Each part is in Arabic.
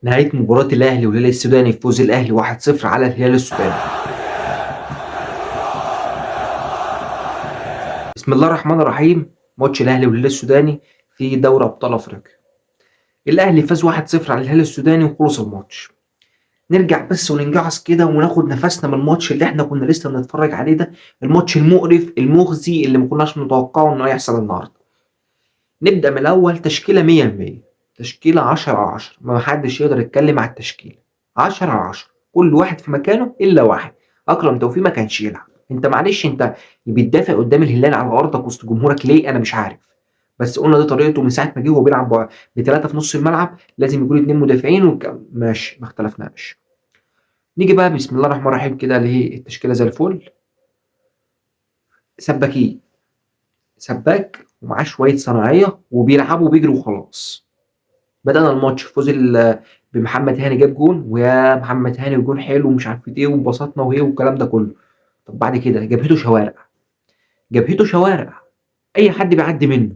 نهاية مباراة الأهلي والهلال السوداني بفوز الأهلي 1-0 على الهلال السوداني. بسم الله الرحمن الرحيم. ماتش الأهلي والهلال السوداني في دوري أبطال أفريقيا. الأهلي فاز 1-0 على الهلال السوداني وخلص الماتش. نرجع بس وننجعص كده وناخد نفسنا من الماتش اللي احنا كنا لسه بنتفرج عليه ده، الماتش المقرف المخزي اللي ما كناش متوقعه انه هيحصل النهارده. نبدأ من الأول. تشكيلة 100%، تشكيلة 10/10، ما حدش يقدر يتكلم على التشكيلة. 10/10، كل واحد في مكانه إلا واحد. أكرم توفيق ما كانش يلعب. أنت معلش، أنت بتدافع قدام الهلال على أرضك وسط جمهورك ليه؟ أنا مش عارف. بس قلنا دي طريقته من ساعة ما جه، وهو بيلعب بثلاثة في نص الملعب، لازم يكون اتنين مدافعين ماشي، ما اختلفناش. نيجي بقى بسم الله الرحمن الرحيم كده للتشكيلة زي الفل. سباكين، سباك ومعاه شوية صناعية وبيلعبوا وبيجروا وخلاص. بدأنا الماتش فوز بمحمد هاني جاب جون، ويا محمد هاني وجون حلو ومش عارف ايه وانبسطنا وايه والكلام ده كله. طب بعد كده جبهته شوارع، جبهته شوارع، اي حد بيعدي منه.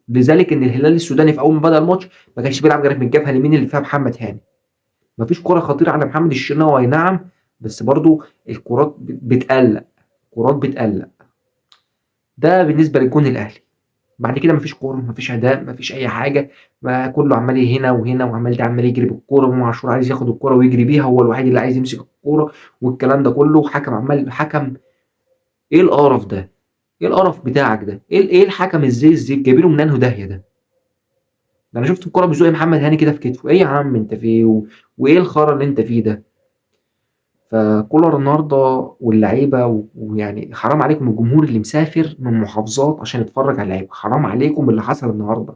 لذلك ان الهلال السوداني في اول ما بدأ الماتش ما كانش بيلعب غير من الجبهه اليمين اللي فيها محمد هاني. مفيش كرة خطيرة على محمد الشناوي، اي نعم، بس برضو الكرات بتقلق، كرات بتقلق. ده بالنسبة للجون الاهلي. بعد كده مفيش كورة، مفيش أداء، مفيش أي حاجة. ما كله عمال هنا وهنا، وعمال ده عمال يجري بالكورة، وإمام عاشور عايز ياخد الكورة ويجري بيها، هو الوحيد اللي عايز يمسك الكورة والكلام ده كله. حكم عمال حكم. إيه القرف ده؟ إيه القرف بتاعك ده؟ إيه الحكم الزي جايبينه من أنهي داهية ده؟ ده أنا شفت الكورة بيزق محمد هاني كده في كتفه. إيه يا عم أنت في إيه وإيه الخرا اللي أنت فيه ده؟ فكولر النهارده واللعيبه ويعني حرام عليكم الجمهور اللي مسافر من محافظات عشان يتفرج على اللعيبه، حرام عليكم اللي حصل النهارده.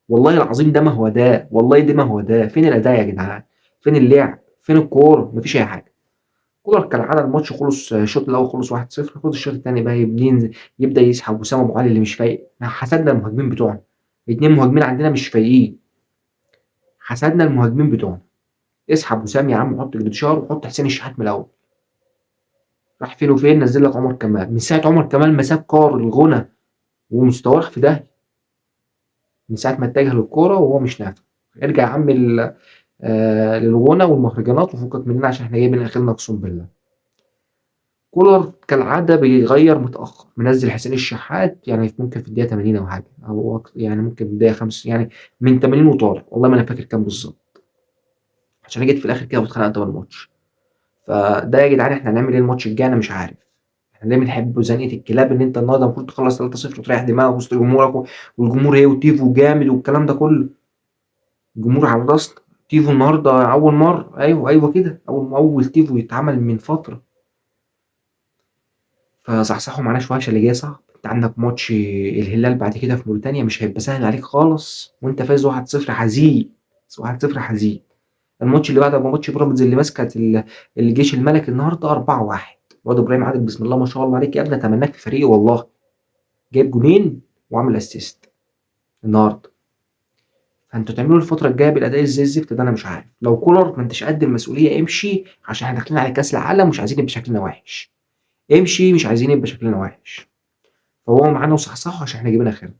والله العظيم ده ما هو ده، والله ده ما هو ده. فين الاداء يا جدعان؟ فين اللعب؟ فين الكوره؟ مفيش اي حاجه. كولر كالعاده الماتش خلص، الشوط الاول خلص 1-0. خد الشوط الثاني بقى ينزل يبدا يسحب وسام ابو علي اللي مش فايق. حسدنا المهاجمين بتوعنا، اتنين مهاجمين عندنا مش فايقين. حسدنا المهاجمين بتوعنا. اسحب وسام يا عم، وحط جريتشار وحط حسين الشحات من الاول. راح فين وفين؟ نزل لك عمر كمال من ساعه عمر كمال ما ساب كار الغنى ومستواه راح في داهيه. من ساعه ما اتجه للكوره وهو مش نافع. ارجع يا عم للغنى والمهرجانات وفكك مننا عشان احنا جايبين اخرنا اقسم بالله. كولر كالعاده بيغير متاخر، منزل حسين الشحات يعني ممكن في الدقيقه 80 او حاجه، او يعني ممكن في الدقيقه 5 يعني، من 80 وطالع، والله ما انا فاكر كام بالظبط، عشان انا جيت في الاخر كده واتخانقت من الماتش. فده يا جدعان احنا هنعمل ايه الماتش الجاي؟ انا مش عارف. احنا ليه بنحب زنقه الكلاب ان انت النهارده المفروض تخلص 3-0 وتريح دماغك وسط جمهورك والجمهور ايه وتيفو جامد والكلام ده كله. الجمهور على راسنا. تيفو النهارده اول مره، ايوه ايوه كده، اول تيفو يتعمل من فتره. فصحصحوا معانا شويه عشان اللي جاي صعب. انت عندك ماتش الهلال بعد كده في موريتانيا، مش هيبقى سهل عليك خالص وانت فايز 1-0 حزين. 1-0 حزين. الماتش اللي بعده ماتش بيراميدز اللي ماسكه الجيش الملكي النهارده 4-1. الواد ابراهيم عادل بسم الله ما شاء الله عليك يا ابني، اتمناك في فريقي والله. جايب جونين وعامل اسيست النهارده. فانتوا تعملوا الفتره الجايه بالاداء زي الزفت ده؟ انا مش عارف. لو كولر ما انتش قد المسؤوليه امشي، عشان احنا داخلين على كاس العالم مش عايزين يبقى شكلنا وحش. امشي، مش عايزين يبقى شكلنا وحش. فهو معانا وصحصحه عشان احنا جايبين اخرنا.